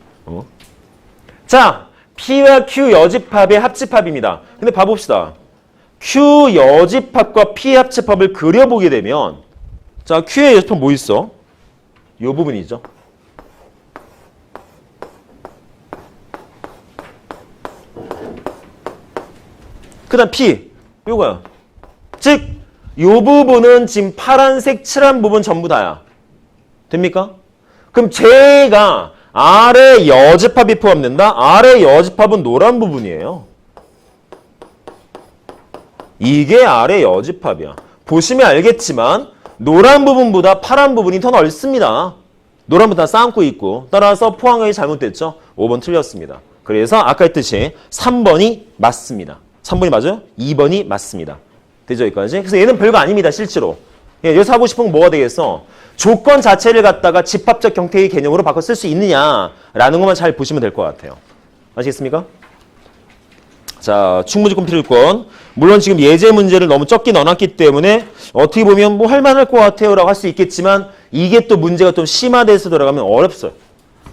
자 P와 Q 여집합의 합집합입니다. 근데 봐봅시다. Q 여집합과 P 합집합을 그려보게 되면 자 Q의 여집합 뭐 있어? 이 부분이죠. 그 다음 P 요거야. 즉 이 부분은 지금 파란색 칠한 부분 전부 다야. 됩니까? 그럼 제가 아래 여집합이 포함된다? 아래 여집합은 노란 부분이에요. 이게 아래 여집합이야. 보시면 알겠지만 노란 부분보다 파란 부분이 더 넓습니다. 노란보다 쌓고 있고 따라서 포항이 잘못됐죠? 5번 틀렸습니다. 그래서 아까 했듯이 3번이 맞습니다. 3번이 맞아요? 2번이 맞습니다. 되죠 여기까지? 그래서 얘는 별거 아닙니다 실제로. 여기서 하고 싶은 건 뭐가 되겠어? 조건 자체를 갖다가 집합적 경태의 개념으로 바꿔 쓸 수 있느냐라는 것만 잘 보시면 될 것 같아요. 아시겠습니까? 자, 충분조건 필요조건. 물론 지금 예제 문제를 너무 적게 넣어놨기 때문에 어떻게 보면 뭐 할만할 것 같아요 라고 할 수 있겠지만 이게 또 문제가 좀 심화돼서 들어가면 어렵어요.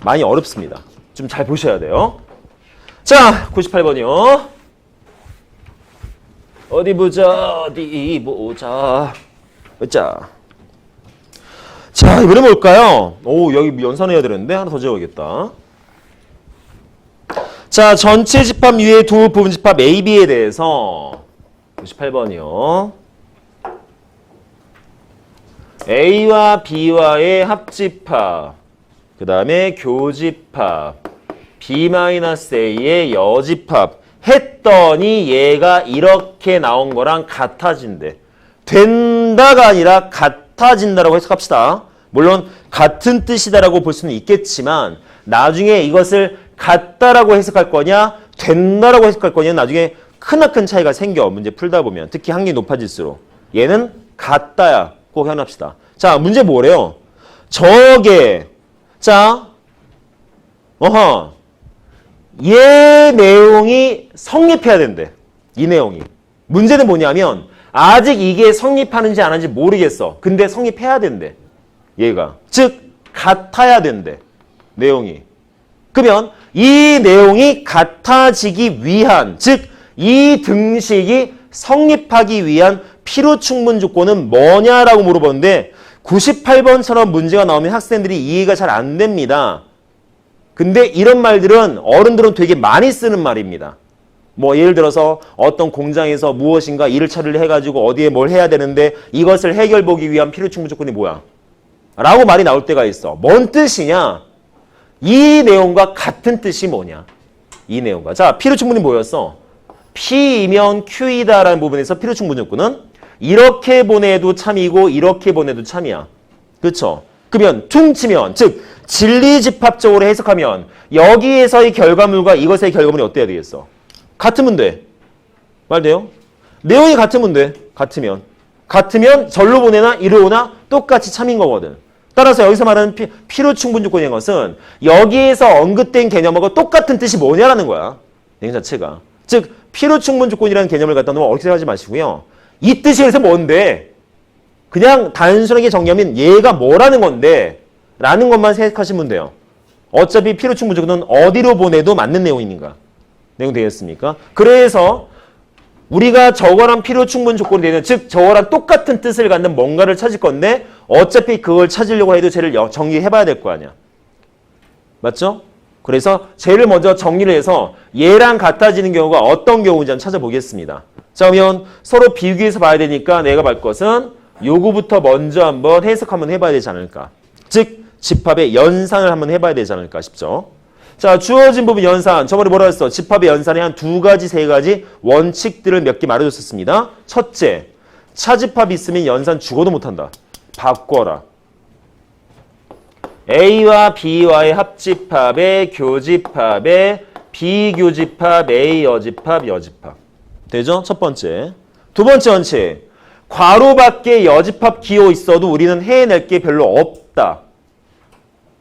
많이 어렵습니다. 좀 잘 보셔야 돼요. 자, 98번이요. 어디 보자. 자, 이번에 뭘까요? 오, 여기 연산해야 되는데 하나 더 적어야겠다. 자, 전체 집합 위에 두 부분 집합 A, B에 대해서 98번이요. A와 B와의 합집합, 그 다음에 교집합, B-A의 여집합 했더니 얘가 이렇게 나온 거랑 같아진대. 된다가 아니라 같아진다라고 해석합시다. 물론 같은 뜻이다라고 볼 수는 있겠지만 나중에 이것을 같다라고 해석할 거냐 된다라고 해석할 거냐 나중에 크나큰 차이가 생겨. 문제 풀다 보면 특히 확률이 높아질수록 얘는 같다야 꼭 해놔합시다. 자 문제 뭐래요? 저게 자 얘 내용이 성립해야 된대. 이 내용이. 문제는 뭐냐면 아직 이게 성립하는지 안 하는지 모르겠어. 근데 성립해야 된대. 얘가. 즉 같아야 된대. 내용이. 그러면 이 내용이 같아지기 위한 즉 이 등식이 성립하기 위한 필요 충분 조건은 뭐냐라고 물어보는데 98번처럼 문제가 나오면 학생들이 이해가 잘 안 됩니다. 근데 이런 말들은 어른들은 되게 많이 쓰는 말입니다. 뭐 예를 들어서 어떤 공장에서 무엇인가 일을 처리를 해가지고 어디에 뭘 해야 되는데 이것을 해결보기 위한 필요 충분 조건이 뭐야? 라고 말이 나올 때가 있어. 뭔 뜻이냐? 이 내용과 같은 뜻이 뭐냐? 이 내용과. 자, 필요 충분이 뭐였어? P이면 Q이다라는 부분에서 필요 충분 조건은 이렇게 보내도 참이고 이렇게 보내도 참이야. 그렇죠? 그러면 퉁치면 즉 진리집합적으로 해석하면 여기에서의 결과물과 이것의 결과물이 어때야 되겠어? 같으면 돼. 말 돼요? 내용이 같으면 돼. 같으면 절로 보내나 이리로 오나 똑같이 참인 거거든. 따라서 여기서 말하는 필요 충분 조건인 것은 여기에서 언급된 개념하고 똑같은 뜻이 뭐냐라는 거야. 내용 자체가. 즉 필요 충분 조건이라는 개념을 갖다 놓으면 어렵게 생각하지 마시고요. 이 뜻이 그래서 뭔데? 그냥 단순하게 정리하면 얘가 뭐라는 건데 라는 것만 생각하시면 돼요. 어차피 필요 충분 조건은 어디로 보내도 맞는 내용입니까? 내용 되겠습니까? 그래서 우리가 저거랑 필요 충분 조건이 되는, 즉 저거랑 똑같은 뜻을 갖는 뭔가를 찾을 건데 어차피 그걸 찾으려고 해도 쟤를 정리해봐야 될 거 아니야. 맞죠? 그래서 쟤를 먼저 정리를 해서 얘랑 같아지는 경우가 어떤 경우인지 한번 찾아보겠습니다. 자, 그러면 서로 비교해서 봐야 되니까 내가 볼 것은 요거부터 먼저 한번 해석 한번 해봐야 되지 않을까. 즉 집합의 연산을 한번 해봐야 되지 않을까 싶죠. 자, 주어진 부분 연산. 저번에 뭐라 했어? 집합의 연산에 한 2가지, 3가지 원칙들을 몇 개 말해줬었습니다. 첫째, 차집합이 있으면 연산 죽어도 못한다. 바꿔라. A와 B와의 합집합의 교집합의 비교집합, A 여집합, 여집합. 되죠? 첫 번째. 두 번째 원칙. 괄호 밖에 여집합 기호 있어도 우리는 해낼 게 별로 없다.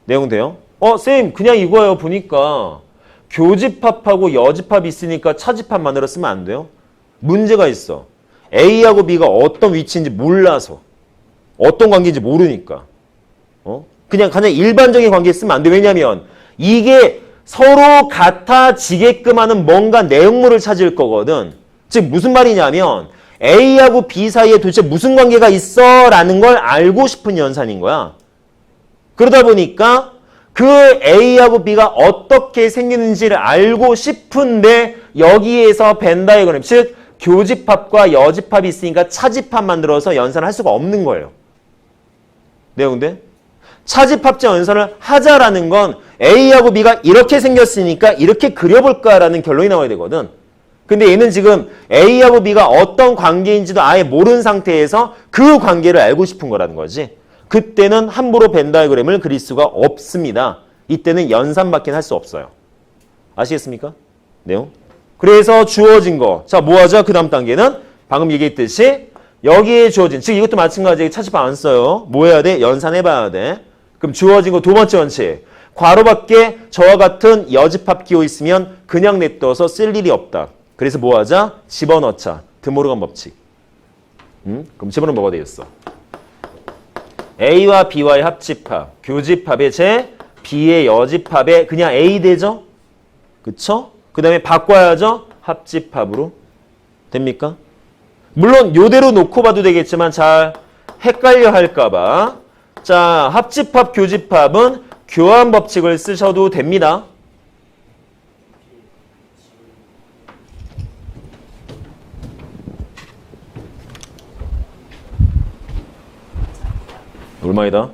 내용 돼요? 쌤, 그냥 이거예요. 보니까 교집합하고 여집합이 있으니까 차집합만으로 쓰면 안 돼요? 문제가 있어. A하고 B가 어떤 위치인지 몰라서, 어떤 관계인지 모르니까. 그냥 일반적인 관계에 쓰면 안 돼. 왜냐면 이게 서로 같아지게끔 하는 뭔가 내용물을 찾을 거거든. 즉 무슨 말이냐면 A하고 B 사이에 도대체 무슨 관계가 있어? 라는 걸 알고 싶은 연산인 거야. 그러다 보니까 그 A하고 B가 어떻게 생기는지를 알고 싶은데 여기에서 벤 다이어그램, 즉 교집합과 여집합이 있으니까 차집합 만들어서 연산을 할 수가 없는 거예요. 내용돼? 차집합제 연산을 하자라는 건 A하고 B가 이렇게 생겼으니까 이렇게 그려볼까라는 결론이 나와야 되거든. 근데 얘는 지금 A하고 B가 어떤 관계인지도 아예 모르는 상태에서 그 관계를 알고 싶은 거라는 거지. 그때는 함부로 벤 다이어그램을 그릴 수가 없습니다. 이때는 연산밖에 할 수 없어요. 아시겠습니까? 내용. 그래서 주어진 거. 자, 뭐 하죠? 그 다음 단계는 방금 얘기했듯이 여기에 주어진, 즉 이것도 마찬가지로 차집합 안 써요. 뭐 해야 돼? 연산해봐야 돼. 그럼 주어진 거 두 번째 원칙. 괄호 밖에 저와 같은 여집합 기호 있으면 그냥 냅둬서 쓸 일이 없다. 그래서 뭐 하자? 집어넣자. 드모르간 법칙. 그럼 집어넣으면 뭐가 되겠어? A와 B와의 합집합, 교집합의 제, B의 여집합의 그냥 A 되죠? 그쵸? 그 다음에 바꿔야죠? 합집합으로. 됩니까? 물론 요대로 놓고 봐도 되겠지만 잘 헷갈려 할까봐. 자, 합집합, 교집합은 교환 법칙을 쓰셔도 됩니다. 얼마이다?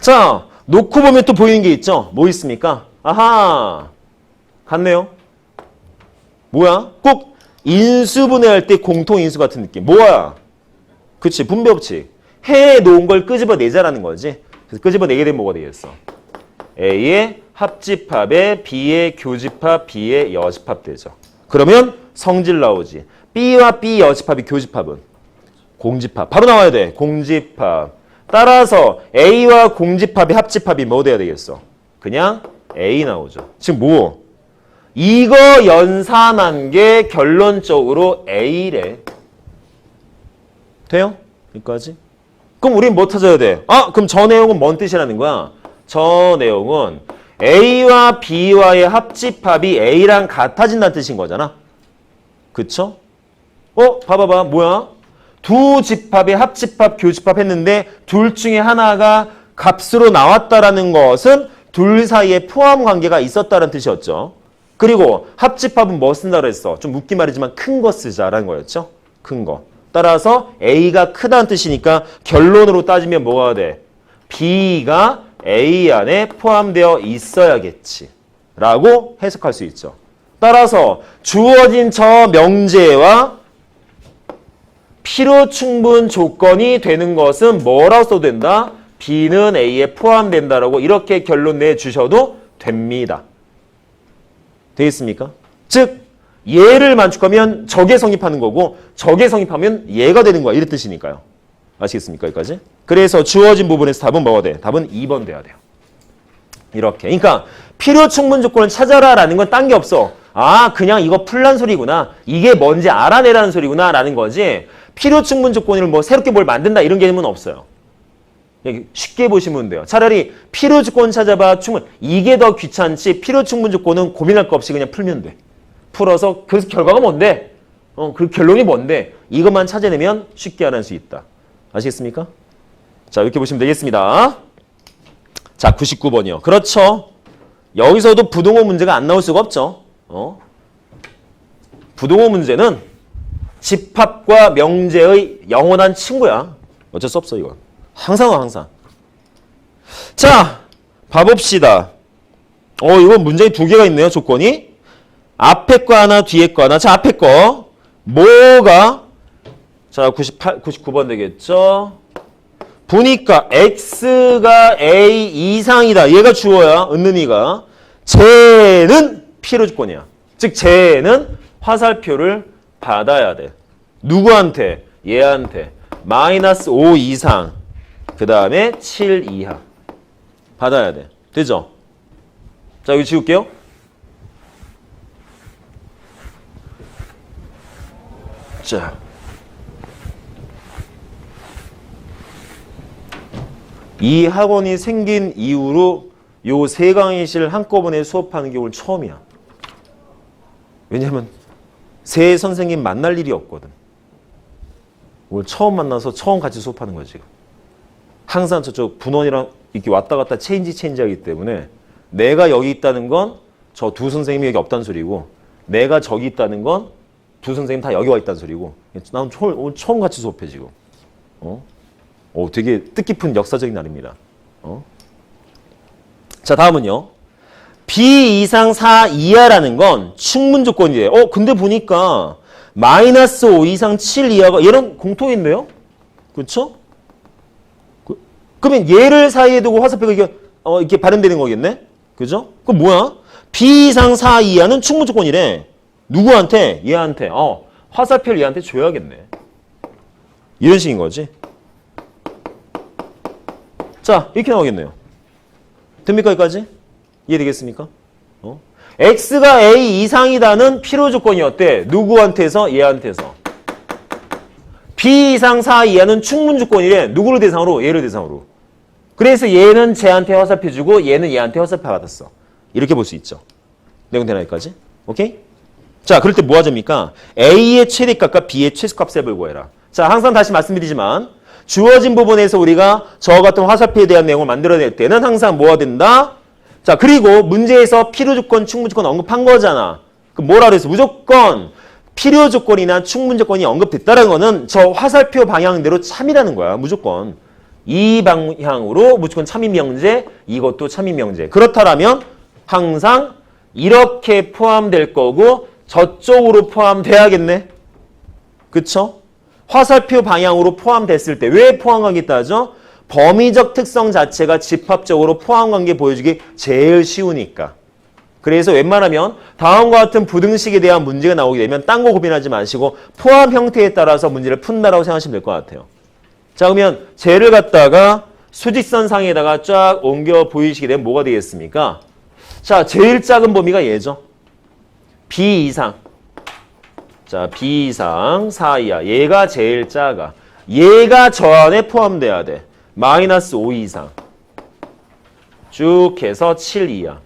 자, 놓고 보면 또 보이는 게 있죠? 뭐 있습니까? 아하! 같네요. 뭐야? 꼭 인수분해할 때 공통인수 같은 느낌. 뭐야? 그치, 분배법칙. 해놓은 걸 끄집어내자라는 거지. 그래서 끄집어내게 되면 뭐가 되겠어? A의 합집합에 B의 교집합, B의 여집합 되죠. 그러면 성질 나오지. B와 B 여집합이 교집합은 공집합. 바로 나와야 돼. 공집합. 따라서 A와 공집합의 합집합이 뭐 돼야 되겠어? 그냥 A 나오죠. 지금 뭐? 이거 연산한 게 결론적으로 A래. 돼요? 여기까지? 그럼 우린 뭐 찾아야 돼? 그럼 저 내용은 뭔 뜻이라는 거야? 저 내용은 A와 B와의 합집합이 A랑 같아진다는 뜻인 거잖아. 그쵸? 봐봐봐. 뭐야? 두 집합의 합집합, 교집합 했는데 둘 중에 하나가 값으로 나왔다라는 것은 둘 사이에 포함 관계가 있었다는 뜻이었죠. 그리고 합집합은 뭐 쓴다고 했어? 좀 웃긴 말이지만 큰 거 쓰자라는 거였죠. 큰 거. 따라서 A가 크다는 뜻이니까 결론으로 따지면 뭐가 돼? B가 A 안에 포함되어 있어야겠지. 라고 해석할 수 있죠. 따라서 주어진 저 명제와 필요 충분 조건이 되는 것은 뭐라고 써도 된다? B는 A에 포함된다라고 이렇게 결론 내주셔도 됩니다. 되겠습니까? 즉 얘를 만족하면 저게 성립하는 거고 저게 성립하면 얘가 되는 거야. 이런 뜻이니까요. 아시겠습니까? 여기까지? 그래서 주어진 부분에서 답은 뭐가 돼? 답은 2번 돼야 돼요. 이렇게. 그러니까 필요 충분 조건을 찾아라라는 건 딴 게 없어. 그냥 이거 풀란 소리구나. 이게 뭔지 알아내라는 소리구나 라는 거지. 필요 충분 조건을 뭐 새롭게 뭘 만든다 이런 개념은 없어요. 쉽게 보시면 돼요. 차라리 필요 조건 찾아봐 충분. 이게 더 귀찮지. 필요 충분 조건은 고민할 거 없이 그냥 풀면 돼. 풀어서 그래서 결과가 뭔데? 그 결론이 뭔데? 이것만 찾아내면 쉽게 알아낼 수 있다. 아시겠습니까? 자, 이렇게 보시면 되겠습니다. 자, 99번이요. 그렇죠. 여기서도 부동호 문제가 안 나올 수가 없죠. 부동호 문제는 집합과 명제의 영원한 친구야. 어쩔 수 없어, 이건. 항상. 자, 봐봅시다. 이건 문제에 두 개가 있네요, 조건이. 앞에 거 하나, 뒤에 거 하나. 자, 앞에 거. 뭐가? 자, 99번 되겠죠? 보니까 x가 a 이상이다. 얘가 주어야, 은는이가. 쟤는 필요 조건이야. 즉, 쟤는 화살표를 받아야 돼. 누구한테? 얘한테. -5 이상. 그 다음에 7 이하. 받아야 돼. 되죠? 자, 여기 지울게요. 자. 이 학원이 생긴 이후로 요 세 강의실 한꺼번에 수업하는 게 오늘 처음이야. 왜냐면 새 선생님 만날 일이 없거든. 오늘 처음 만나서 처음 같이 수업하는 거야, 지금. 항상 저쪽 분원이랑 이렇게 왔다 갔다 체인지 하기 때문에 내가 여기 있다는 건 저 두 선생님이 여기 없다는 소리고 내가 저기 있다는 건 두 선생님 다 여기 와 있다는 소리고 난 오늘 처음 같이 수업해, 지금. 되게 뜻깊은 역사적인 날입니다. 자, 다음은요. B 이상 4 이하라는 건 충분 조건이에요. 근데 보니까 -5 이상 7 이하가 얘랑 공통인데요? 그렇죠? 그러면 얘를 사이에 두고 화살표가 이렇게 발음되는 거겠네? 그죠? 그럼 뭐야? B 이상 4 이하는 충분 조건이래. 누구한테? 얘한테. 화살표를 얘한테 줘야겠네. 이런 식인 거지. 자, 이렇게 나오겠네요. 됩니까, 여기까지? 이해되겠습니까? x가 a 이상이다는 필요 조건이었대. 누구한테서? 얘한테서. b 이상 4 이하는 충분 조건이래. 누구를 대상으로? 얘를 대상으로. 그래서 얘는 쟤한테 화살표 주고 얘는 얘한테 화살표 받았어. 이렇게 볼 수 있죠. 내용 되나, 여기까지? 오케이? 자, 그럴 때 뭐 하자니까? a의 최대값과 b의 최소값을 구해라. 자, 항상 다시 말씀드리지만 주어진 부분에서 우리가 저와 같은 화살표에 대한 내용을 만들어낼 때는 항상 뭐가 된다? 자, 그리고 문제에서 필요 조건, 충분 조건 언급한 거잖아. 그럼 뭐라 그랬어? 무조건 필요 조건이나 충분 조건이 언급됐다는 거는 저 화살표 방향대로 참이라는 거야. 무조건. 이 방향으로 무조건 참인 명제, 이것도 참인 명제. 그렇다면 항상 이렇게 포함될 거고 저쪽으로 포함돼야겠네. 그쵸? 화살표 방향으로 포함됐을 때 왜 포함하겠다죠? 범위적 특성 자체가 집합적으로 포함관계 보여주기 제일 쉬우니까. 그래서 웬만하면 다음과 같은 부등식에 대한 문제가 나오게 되면 딴 거 고민하지 마시고 포함 형태에 따라서 문제를 푼다라고 생각하시면 될 것 같아요. 자, 그러면 쟤를 갖다가 수직선 상에다가 쫙 옮겨 보이시게 되면 뭐가 되겠습니까? 자, 제일 작은 범위가 얘죠. B 이상. 자, B 이상 4 이하. 얘가 제일 작아. 얘가 저 안에 포함돼야 돼. -5 이상. 쭉 해서 7 이하.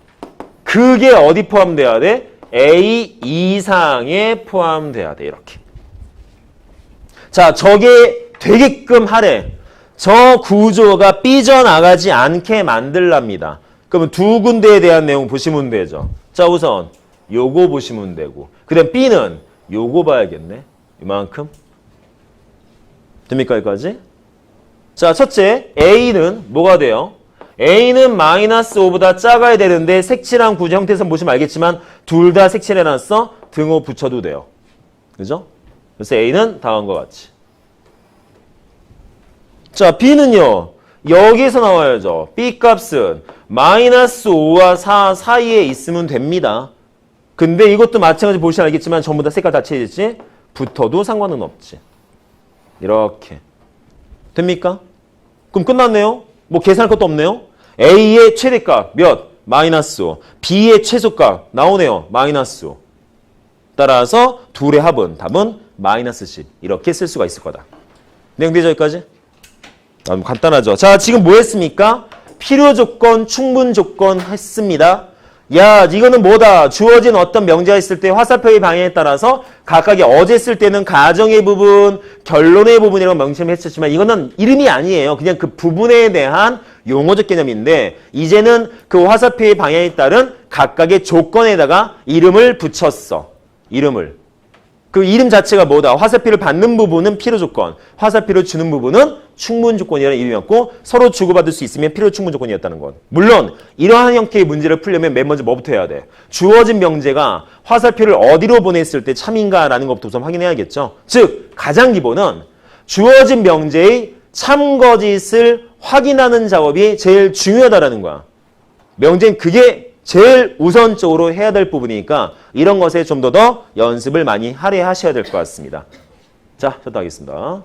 그게 어디 포함돼야 돼? A 이상에 포함돼야 돼. 이렇게. 자, 저게 되게끔 하래. 저 구조가 삐져나가지 않게 만들랍니다. 그러면 두 군데에 대한 내용 보시면 되죠. 자, 우선 요거 보시면 되고. 그 다음 B는 요거 봐야겠네. 이만큼. 됩니까, 여기까지? 자, 첫째, A는 뭐가 돼요? A는 -5보다 작아야 되는데 색칠한 구조 형태에서 보시면 알겠지만 둘 다 색칠해놨어. 등호 붙여도 돼요. 그죠? 그래서 A는 다음과 같이. 자, B는요. 여기서 나와야죠. B 값은 -5와 4 사이에 있으면 됩니다. 근데 이것도 마찬가지 보시면 알겠지만 전부 다 색깔 다 칠했지? 붙어도 상관은 없지. 이렇게. 됩니까? 그럼 끝났네요. 뭐 계산할 것도 없네요. A의 최대값 몇? -5. B의 최소값 나오네요. -5. 따라서 둘의 합은 답은 마이너스 10 이렇게 쓸 수가 있을 거다. 내용되죠 여기까지? 너무 간단하죠. 자 지금 뭐 했습니까? 필요 조건, 충분 조건 했습니다. 야 이거는 뭐다? 주어진 어떤 명제가 있을 때 화살표의 방향에 따라서 각각의 어제 쓸 때는 가정의 부분, 결론의 부분이라고 명시를 했었지만 이거는 이름이 아니에요. 그냥 그 부분에 대한 용어적 개념인데 이제는 그 화살표의 방향에 따른 각각의 조건에다가 이름을 붙였어. 이름을. 그 이름 자체가 뭐다? 화살표를 받는 부분은 필요 조건, 화살표를 주는 부분은 충분 조건이라는 이름이었고 서로 주고받을 수 있으면 필요 충분 조건이었다는 것. 물론 이러한 형태의 문제를 풀려면 맨 먼저 뭐부터 해야 돼? 주어진 명제가 화살표를 어디로 보냈을 때 참인가라는 것부터 우선 확인해야겠죠. 즉 가장 기본은 주어진 명제의 참거짓을 확인하는 작업이 제일 중요하다라는 거야. 명제는 그게 제일 우선적으로 해야 될 부분이니까 이런 것에 좀 더 연습을 많이 하셔야 될 것 같습니다. 자, 저도 하겠습니다.